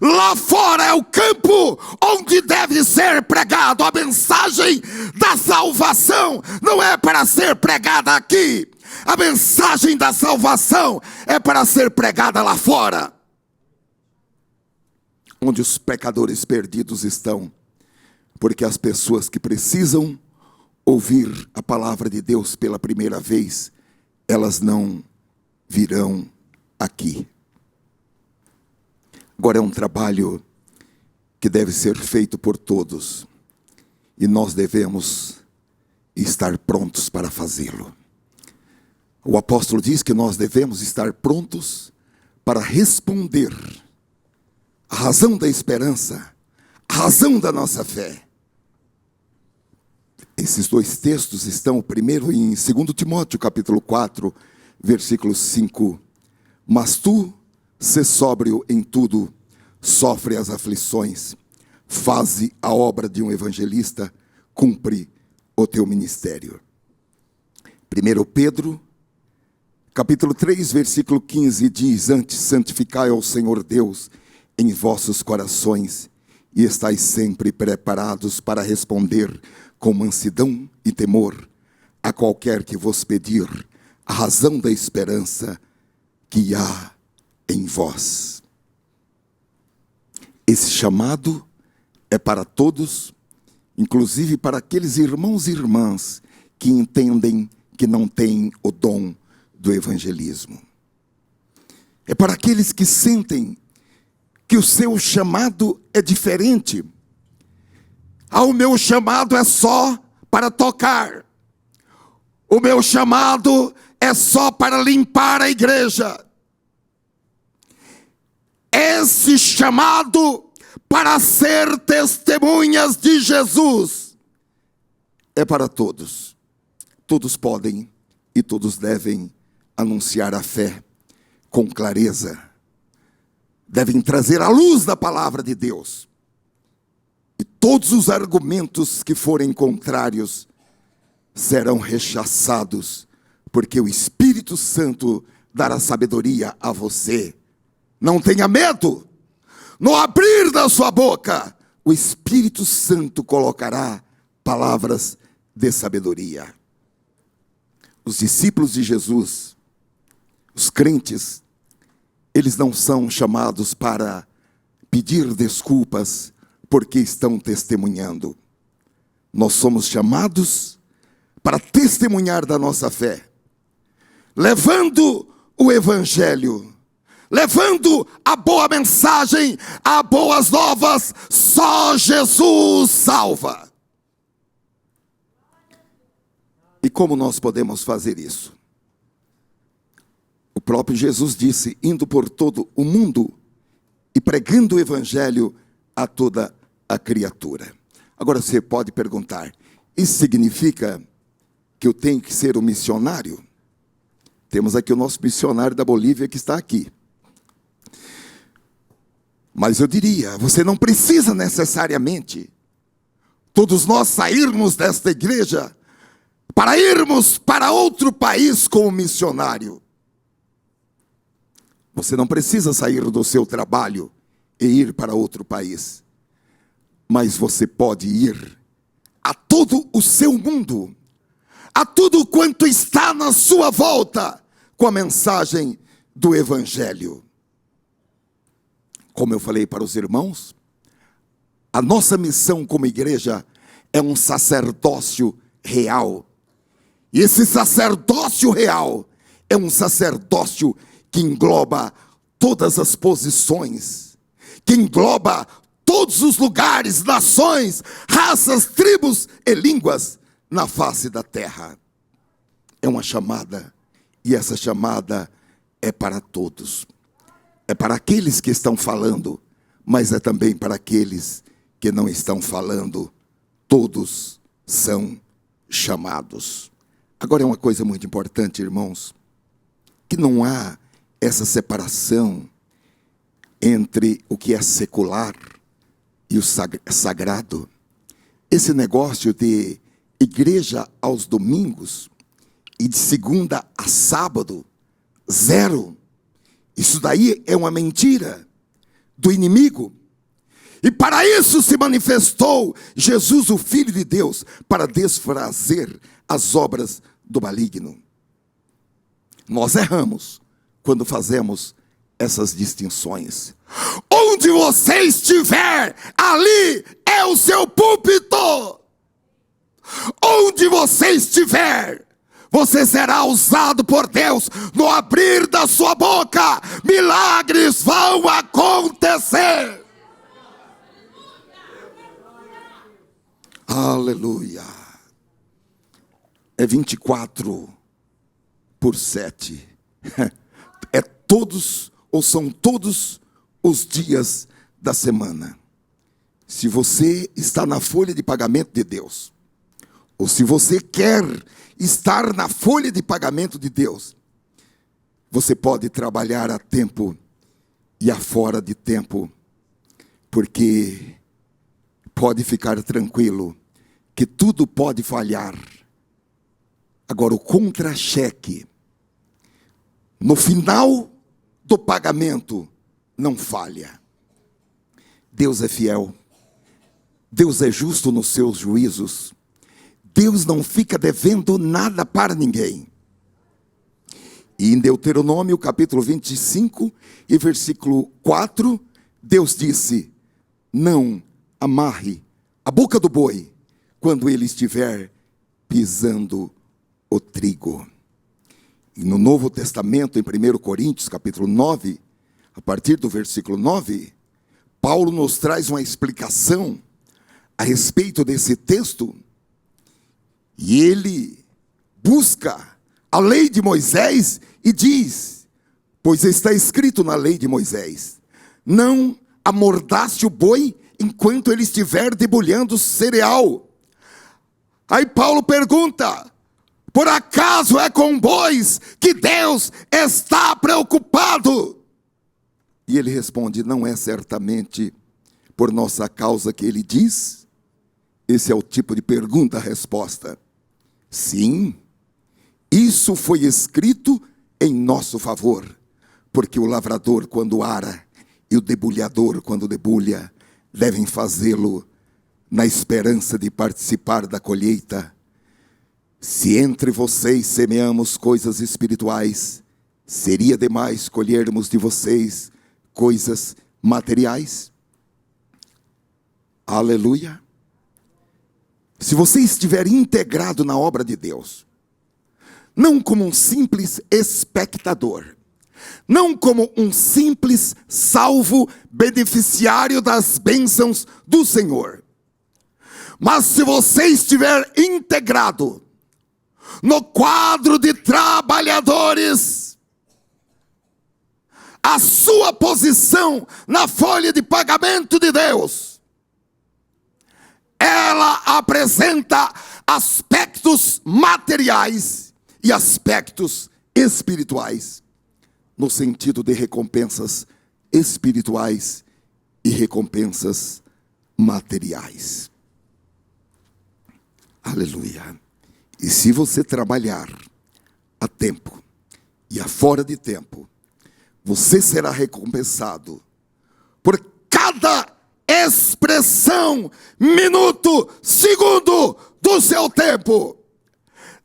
Lá fora é o campo onde deve ser pregado. A mensagem da salvação não é para ser pregada aqui. A mensagem da salvação é para ser pregada lá fora, onde os pecadores perdidos estão. Porque as pessoas que precisam ouvir a palavra de Deus pela primeira vez, elas não virão aqui. Agora é um trabalho que deve ser feito por todos, e nós devemos estar prontos para fazê-lo. O apóstolo diz que nós devemos estar prontos para responder a razão da esperança, a razão da nossa fé. Esses dois textos estão primeiro em 2 Timóteo, capítulo 4, versículo 5. Mas tu, sê sóbrio em tudo, sofre as aflições, faze a obra de um evangelista, cumpre o teu ministério. 1 Pedro, capítulo 3, versículo 15, diz: antes santificai ao Senhor Deus em vossos corações, e estais sempre preparados para responder com mansidão e temor a qualquer que vos pedir a razão da esperança que há em vós. Esse chamado é para todos, inclusive para aqueles irmãos e irmãs que entendem que não têm o dom do evangelismo. É para aqueles que sentem que o seu chamado é diferente. O meu chamado é só para tocar. O meu chamado é só para limpar a igreja. Esse chamado para ser testemunhas de Jesus é para todos. Todos podem e todos devem anunciar a fé com clareza. Devem trazer a luz da palavra de Deus. E todos os argumentos que forem contrários serão rechaçados, porque o Espírito Santo dará sabedoria a você. Não tenha medo. No abrir da sua boca, o Espírito Santo colocará palavras de sabedoria. Os discípulos de Jesus, os crentes, eles não são chamados para pedir desculpas porque estão testemunhando. Nós somos chamados para testemunhar da nossa fé, levando o evangelho, levando a boa mensagem, as boas novas. Só Jesus salva. E como nós podemos fazer isso? O próprio Jesus disse: indo por todo o mundo e pregando o evangelho a toda a criatura. Agora você pode perguntar: isso significa que eu tenho que ser um missionário? Temos aqui o nosso missionário da Bolívia que está aqui. Mas eu diria, você não precisa necessariamente todos nós sairmos desta igreja para irmos para outro país como missionário. Você não precisa sair do seu trabalho e ir para outro país. Mas você pode ir a todo o seu mundo, a tudo quanto está na sua volta, com a mensagem do evangelho. Como eu falei para os irmãos, a nossa missão como igreja é um sacerdócio real. E esse sacerdócio real é um sacerdócio que engloba todas as posições, que engloba todos os lugares, nações, raças, tribos e línguas na face da terra. É uma chamada, e essa chamada é para todos. É para aqueles que estão falando, mas é também para aqueles que não estão falando. Todos são chamados. Agora é uma coisa muito importante, irmãos, que não há essa separação entre o que é secular e o sagrado. Esse negócio de igreja aos domingos e de segunda a sábado, zero. Isso daí é uma mentira do inimigo. E para isso se manifestou Jesus, o Filho de Deus, para desfazer as obras do maligno. Nós erramos quando fazemos essas distinções. Onde você estiver, ali é o seu púlpito. Onde você estiver, você será usado por Deus. No abrir da sua boca, milagres vão acontecer. Aleluia. É 24/7. É todos, ou são todos os dias da semana. Se você está na folha de pagamento de Deus, ou se você quer estar na folha de pagamento de Deus, você pode trabalhar a tempo e a fora de tempo, porque pode ficar tranquilo que tudo pode falhar. Agora, o contra-cheque, no final do pagamento, não falha. Deus é fiel. Deus é justo nos seus juízos. Deus não fica devendo nada para ninguém. E em Deuteronômio capítulo 25 e versículo 4, Deus disse: não amarre a boca do boi quando ele estiver pisando o trigo. E no Novo Testamento, em 1 Coríntios capítulo 9, a partir do versículo 9, Paulo nos traz uma explicação a respeito desse texto. E ele busca a lei de Moisés e diz: pois está escrito na lei de Moisés, não amordace o boi enquanto ele estiver debulhando cereal. Aí Paulo pergunta: por acaso é com bois que Deus está preocupado? E ele responde: não é certamente por nossa causa que ele diz. Esse é o tipo de pergunta-resposta. Sim, isso foi escrito em nosso favor, porque o lavrador quando ara e o debulhador quando debulha devem fazê-lo na esperança de participar da colheita. Se entre vocês semeamos coisas espirituais, seria demais colhermos de vocês coisas materiais? Aleluia! Se você estiver integrado na obra de Deus, não como um simples espectador, não como um simples salvo beneficiário das bênçãos do Senhor, mas se você estiver integrado no quadro de trabalhadores, a sua posição na folha de pagamento de Deus, ela apresenta aspectos materiais e aspectos espirituais, no sentido de recompensas espirituais e recompensas materiais. Aleluia. E se você trabalhar a tempo e a fora de tempo, você será recompensado por cada expressão, minuto, segundo do seu tempo.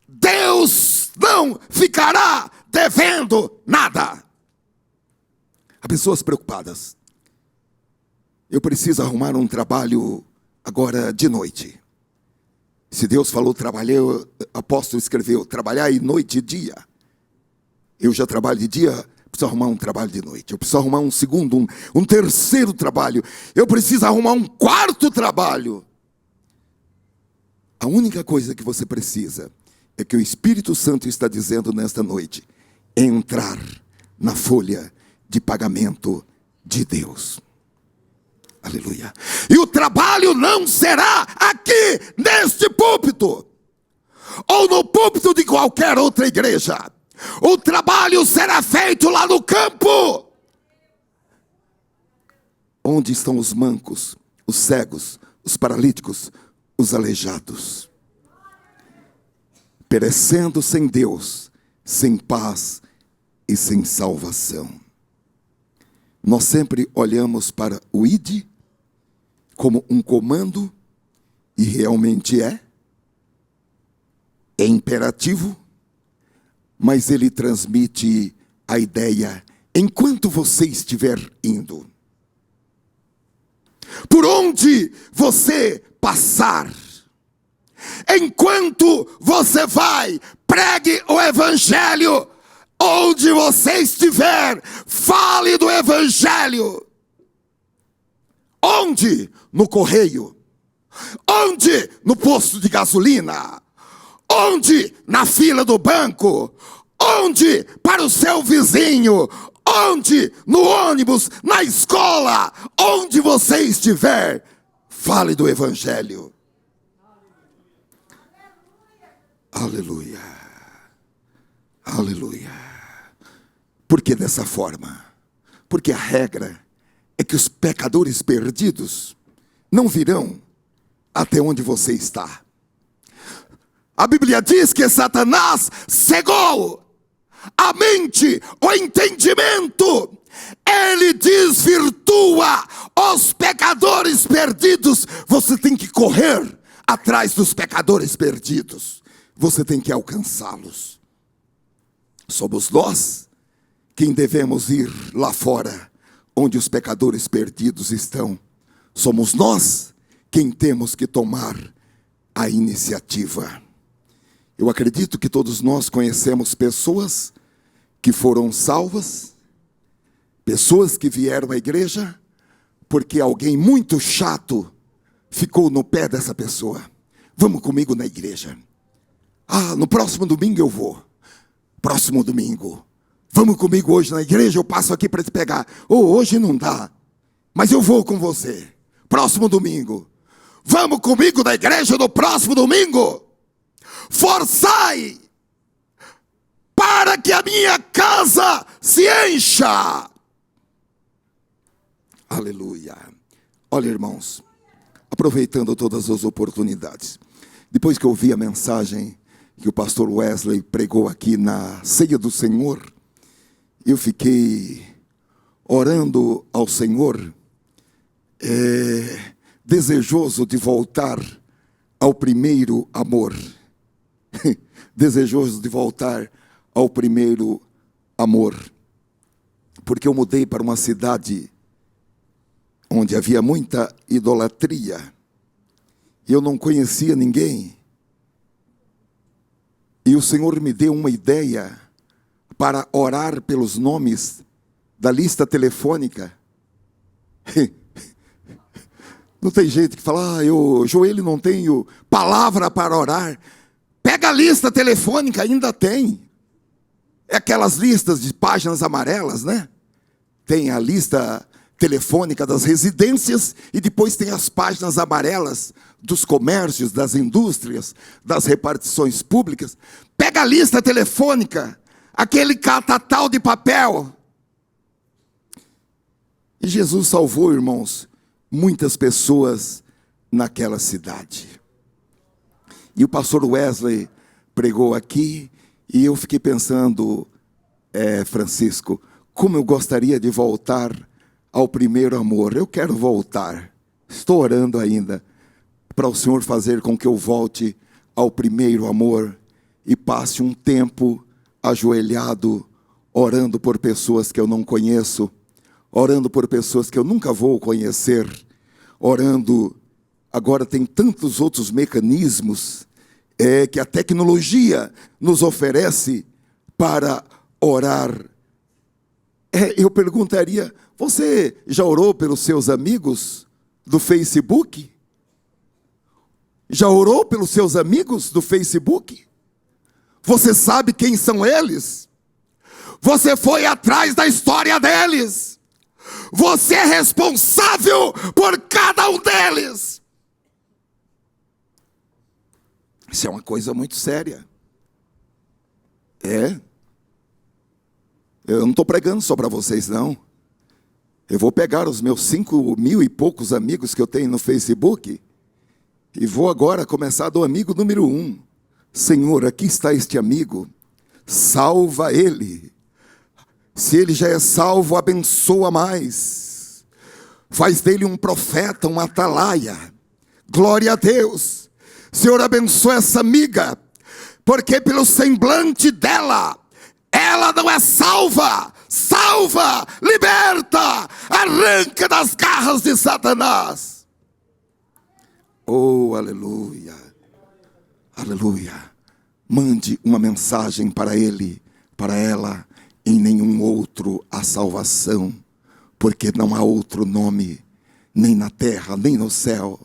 Deus não ficará devendo nada. Há pessoas preocupadas. Eu preciso arrumar um trabalho agora de noite. Se Deus falou trabalhar, o apóstolo escreveu trabalhar e noite e dia. Eu já trabalho de dia, preciso arrumar um trabalho de noite. Eu preciso arrumar um segundo, um terceiro trabalho. Eu preciso arrumar um quarto trabalho. A única coisa que você precisa é que o Espírito Santo está dizendo nesta noite: entrar na folha de pagamento de Deus. Aleluia. E o trabalho não será aqui neste púlpito, ou no púlpito de qualquer outra igreja. O trabalho será feito lá no campo. Onde estão os mancos, os cegos, os paralíticos, os aleijados? Perecendo sem Deus, sem paz e sem salvação. Nós sempre olhamos para o ID como um comando, e realmente é imperativo, mas ele transmite a ideia: enquanto você estiver indo, por onde você passar, enquanto você vai, pregue o evangelho. Onde você estiver, fale do evangelho. Onde? No correio. Onde? No posto de gasolina. Onde? Na fila do banco. Onde? Para o seu vizinho. Onde? No ônibus, na escola. Onde você estiver, fale do evangelho. Aleluia. Aleluia. Por que dessa forma? Porque a regra é que os pecadores perdidos não virão até onde você está. A Bíblia diz que Satanás cegou a mente, o entendimento. Ele desvirtua os pecadores perdidos. Você tem que correr atrás dos pecadores perdidos. Você tem que alcançá-los. Somos nós quem devemos ir lá fora, onde os pecadores perdidos estão. Somos nós quem temos que tomar a iniciativa. Eu acredito que todos nós conhecemos pessoas que foram salvas, pessoas que vieram à igreja, porque alguém muito chato ficou no pé dessa pessoa. Vamos comigo na igreja. No próximo domingo eu vou. Próximo domingo. Vamos comigo hoje na igreja, eu passo aqui para te pegar. Hoje não dá, mas eu vou com você. Próximo domingo. Vamos comigo na igreja no próximo domingo. Forçai para que a minha casa se encha. Aleluia. Olha, irmãos, aproveitando todas as oportunidades, depois que eu ouvi a mensagem que o pastor Wesley pregou aqui na Ceia do Senhor, eu fiquei orando ao Senhor, desejoso de voltar ao primeiro amor. Desejoso de voltar ao primeiro amor. Porque eu mudei para uma cidade onde havia muita idolatria. E eu não conhecia ninguém. E o Senhor me deu uma ideia para orar pelos nomes da lista telefônica. Não tem gente que fala, Joelho, não tenho palavra para orar. Pega a lista telefônica, ainda tem. É aquelas listas de páginas amarelas, né? Tem a lista telefônica das residências e depois tem as páginas amarelas dos comércios, das indústrias, das repartições públicas. Pega a lista telefônica, aquele catatal de papel. E Jesus salvou, irmãos, muitas pessoas naquela cidade. E o pastor Wesley pregou aqui, e eu fiquei pensando, Francisco, como eu gostaria de voltar ao primeiro amor. Eu quero voltar. Estou orando ainda para o Senhor fazer com que eu volte ao primeiro amor e passe um tempo ajoelhado, orando por pessoas que eu não conheço, orando por pessoas que eu nunca vou conhecer, orando. Agora tem tantos outros mecanismos que a tecnologia nos oferece para orar. Eu perguntaria, você já orou pelos seus amigos do Facebook? Já orou pelos seus amigos do Facebook? Você sabe quem são eles? Você foi atrás da história deles? Você é responsável por cada um deles? Isso é uma coisa muito séria. Eu não estou pregando só para vocês, não. Eu vou pegar os meus 5.000 e poucos amigos que eu tenho no Facebook e vou agora começar do amigo número 1. Senhor, aqui está este amigo, salva ele. Se ele já é salvo, abençoa mais. Faz dele um profeta, um atalaia. Glória a Deus. Senhor, abençoa essa amiga, porque pelo semblante dela, ela não é salva. Salva, liberta, arranca das garras de Satanás. Oh, aleluia, aleluia. Mande uma mensagem para ele, para ela. Em nenhum outro há salvação, porque não há outro nome, nem na terra, nem no céu,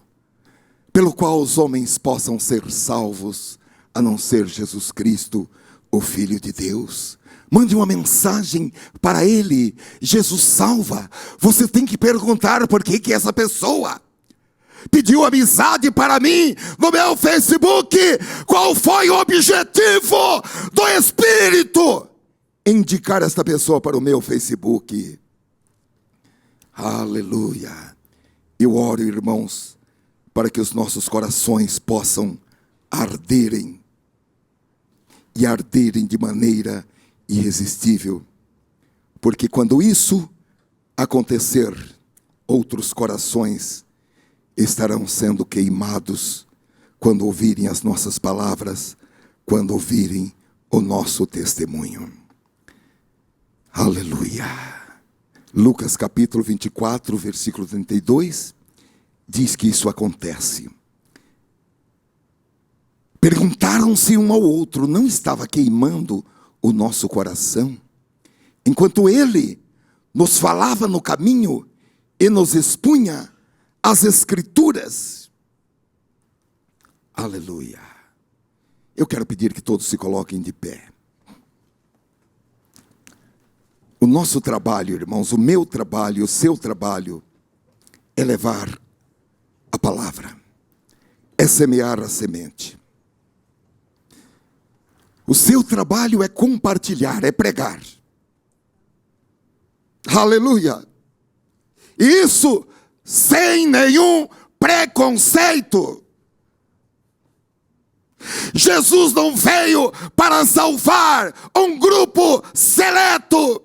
pelo qual os homens possam ser salvos, a não ser Jesus Cristo, o Filho de Deus. Mande uma mensagem para ele. Jesus salva. Você tem que perguntar por que essa pessoa pediu amizade para mim no meu Facebook. Qual foi o objetivo do Espírito? Indicar esta pessoa para o meu Facebook. Aleluia. Eu oro, irmãos, para que os nossos corações possam arderem, e arderem de maneira irresistível, porque quando isso acontecer, outros corações estarão sendo queimados quando ouvirem as nossas palavras, quando ouvirem o nosso testemunho. Aleluia. Lucas capítulo 24, versículo 32, diz que isso acontece. Perguntaram-se um ao outro: não estava queimando o nosso coração enquanto ele nos falava no caminho e nos expunha as Escrituras? Aleluia. Eu quero pedir que todos se coloquem de pé. O nosso trabalho, irmãos, o meu trabalho, o seu trabalho, é levar a palavra, é semear a semente. O seu trabalho é compartilhar, é pregar. Aleluia. Isso sem nenhum preconceito. Jesus não veio para salvar um grupo seleto.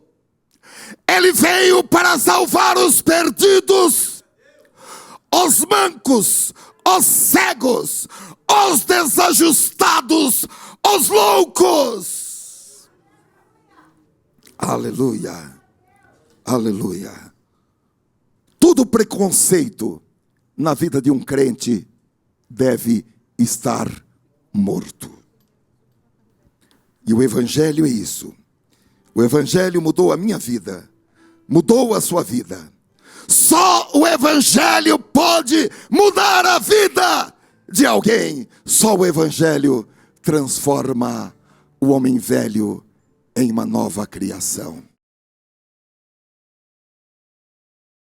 Ele veio para salvar os perdidos, os mancos, os cegos, os desajustados, os loucos. Aleluia, aleluia. Todo preconceito na vida de um crente deve estar morto. E o Evangelho é isso. O Evangelho mudou a minha vida, mudou a sua vida. Só o Evangelho pode mudar a vida de alguém. Só o Evangelho transforma o homem velho em uma nova criação.